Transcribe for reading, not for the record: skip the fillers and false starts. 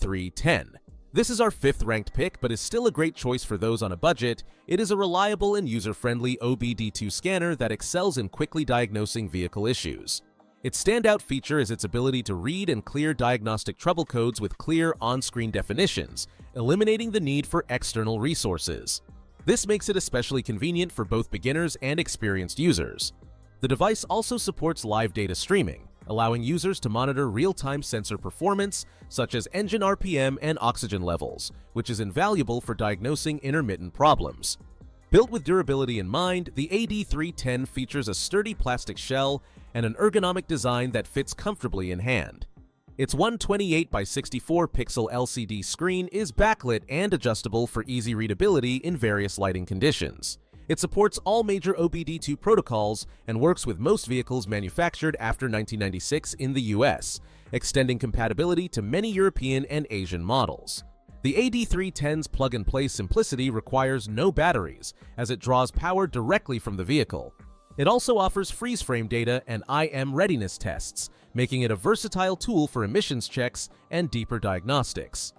AD310. This is our 5th ranked pick, but is still a great choice for those on a budget. It is a reliable and user-friendly OBD2 scanner that excels in quickly diagnosing vehicle issues. Its standout feature is its ability to read and clear diagnostic trouble codes with clear on-screen definitions, eliminating the need for external resources. This makes it especially convenient for both beginners and experienced users. The device also supports live data streaming, allowing users to monitor real-time sensor performance, such as engine RPM and oxygen levels, which is invaluable for diagnosing intermittent problems. Built with durability in mind, the AD310 features a sturdy plastic shell and an ergonomic design that fits comfortably in hand. Its 128 by 64 pixel LCD screen is backlit and adjustable for easy readability in various lighting conditions. It supports all major OBD2 protocols and works with most vehicles manufactured after 1996 in the US, extending compatibility to many European and Asian models. The AD310's plug-and-play simplicity requires no batteries, as it draws power directly from the vehicle. It also offers freeze-frame data and IM readiness tests, making it a versatile tool for emissions checks and deeper diagnostics.